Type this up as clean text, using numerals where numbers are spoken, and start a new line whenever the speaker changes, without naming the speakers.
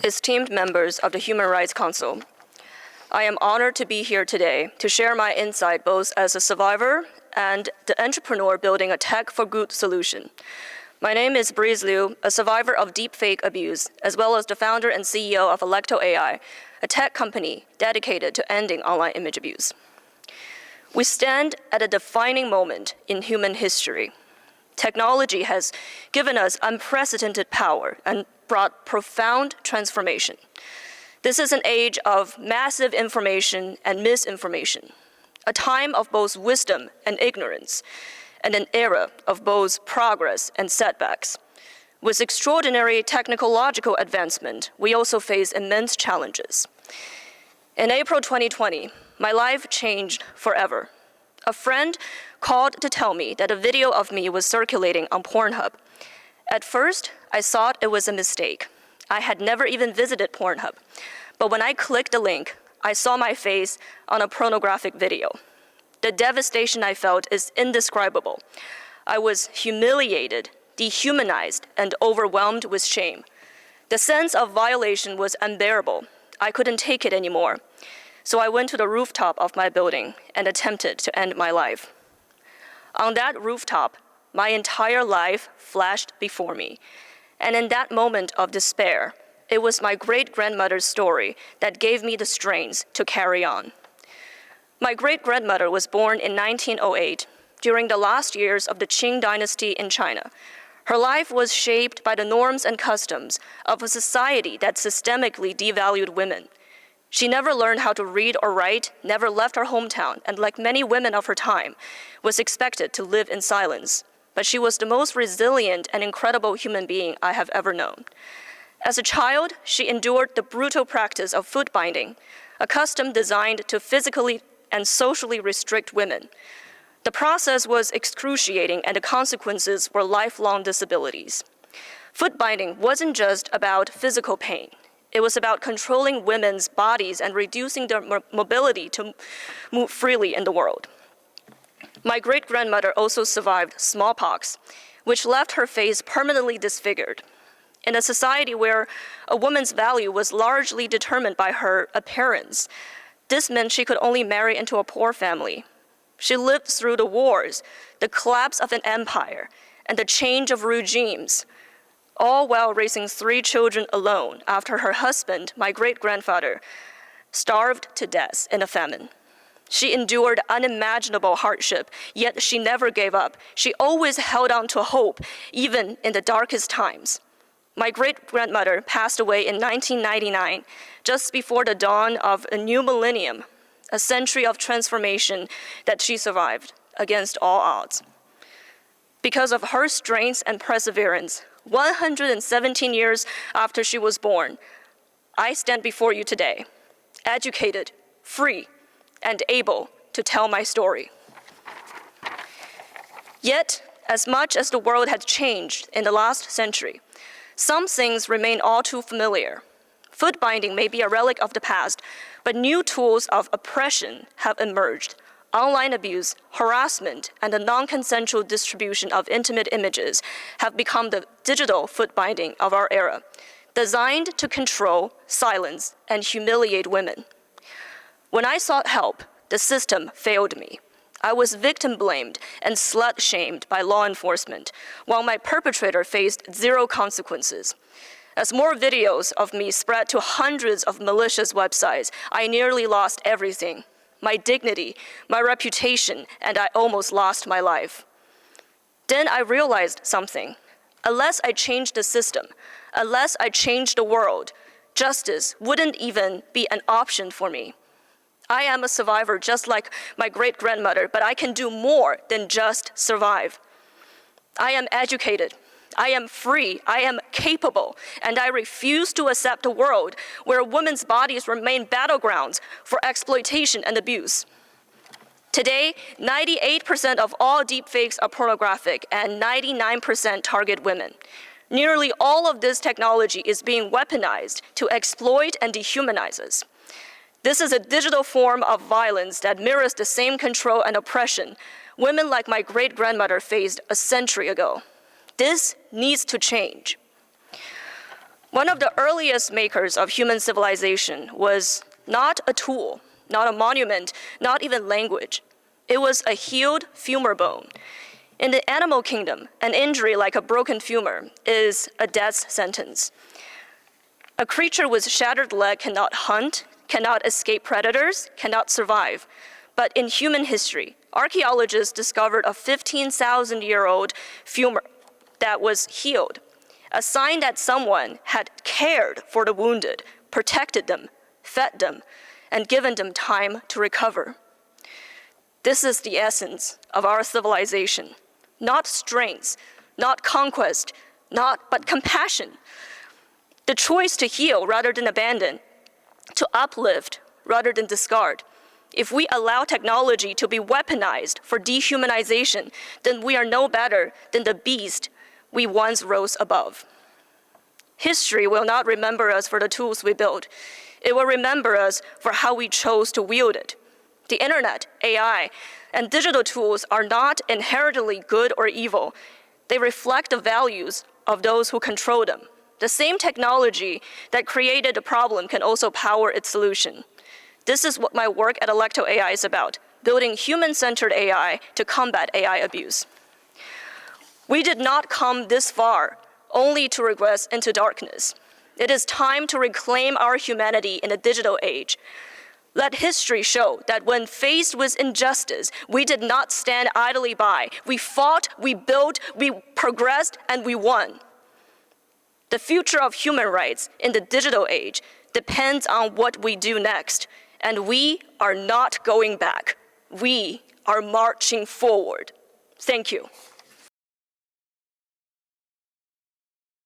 esteemed members of the Human Rights Council, I am honored to be here today to share my insight both as a survivor and the entrepreneur building a tech for good solution. My name is Breeze Liu, a survivor of deepfake abuse, as well as the founder and CEO of Electo AI, a tech company dedicated to ending online image abuse. We stand at a defining moment in human history. Technology has given us unprecedented power and brought profound transformation. This is an age of massive information and misinformation, a time of both wisdom and ignorance, and an era of both progress and setbacks. With extraordinary technological advancement, we also face immense challenges. In April 2020, my life changed forever. A friend called to tell me that a video of me was circulating on Pornhub. At first, I thought it was a mistake. I had never even visited Pornhub. But when I clicked the link, I saw my face on a pornographic video. The devastation I felt is indescribable. I was humiliated, dehumanized, and overwhelmed with shame. The sense of violation was unbearable. I couldn't take it anymore. So I went to the rooftop of my building and attempted to end my life. On that rooftop, my entire life flashed before me. And in that moment of despair, it was my great-grandmother's story that gave me the strength to carry on. My great-grandmother was born in 1908, during the last years of the Qing dynasty in China. Her life was shaped by the norms and customs of a society that systemically devalued women. She never learned how to read or write, never left her hometown, and like many women of her time, was expected to live in silence. But she was the most resilient and incredible human being I have ever known. As a child, she endured the brutal practice of footbinding, a custom designed to physically and socially restrict women. The process was excruciating, and the consequences were lifelong disabilities. Footbinding wasn't just about physical pain. It was about controlling women's bodies and reducing their mobility to move freely in the world. My great-grandmother also survived smallpox, which left her face permanently disfigured. In a society where a woman's value was largely determined by her appearance, this meant she could only marry into a poor family. She lived through the wars, the collapse of an empire, and the change of regimes, all while raising 3 children alone after her husband, my great-grandfather, starved to death in a famine. She endured unimaginable hardship, yet she never gave up. She always held on to hope, even in the darkest times. My great-grandmother passed away in 1999, just before the dawn of a new millennium, a century of transformation that she survived against all odds. Because of her strength and perseverance, 117 years after she was born, I stand before you today, educated, free, and able to tell my story. Yet, as much as the world has changed in the last century, some things remain all too familiar. Footbinding may be a relic of the past, but new tools of oppression have emerged. Online abuse, harassment, and the non-consensual distribution of intimate images have become the digital footbinding of our era, designed to control, silence, and humiliate women. When I sought help, the system failed me. I was victim-blamed and slut-shamed by law enforcement, while my perpetrator faced 0 consequences. As more videos of me spread to hundreds of malicious websites, I nearly lost everything: my dignity, my reputation, and I almost lost my life. Then I realized something. Unless I changed the system, unless I changed the world, justice wouldn't even be an option for me. I am a survivor just like my great-grandmother, but I can do more than just survive. I am educated, I am free, I am capable, and I refuse to accept a world where women's bodies remain battlegrounds for exploitation and abuse. Today, 98% of all deepfakes are pornographic and 99% target women. Nearly all of this technology is being weaponized to exploit and dehumanize us. This is a digital form of violence that mirrors the same control and oppression women like my great-grandmother faced a century ago. This needs to change. One of the earliest makers of human civilization was not a tool, not a monument, not even language. It was a healed femur bone. In the animal kingdom, an injury like a broken femur is a death sentence. A creature with shattered leg cannot hunt, cannot escape predators, cannot survive. But in human history, archaeologists discovered a 15,000-year-old femur that was healed, a sign that someone had cared for the wounded, protected them, fed them, and given them time to recover. This is the essence of our civilization. Not strength, not conquest, but compassion. The choice to heal rather than abandon, to uplift rather than discard. If we allow technology to be weaponized for dehumanization, then we are no better than the beast we once rose above. History will not remember us for the tools we built. It will remember us for how we chose to wield it. The internet, AI, and digital tools are not inherently good or evil. They reflect the values of those who control them. The same technology that created a problem can also power its solution. This is what my work at Electo AI is about, building human-centered AI to combat AI abuse. We did not come this far only to regress into darkness. It is time to reclaim our humanity in the digital age. Let history show that when faced with injustice, we did not stand idly by. We fought, we built, we progressed, and we won. The future of human rights in the digital age depends on what we do next, and we are not going back. We are marching forward. Thank you.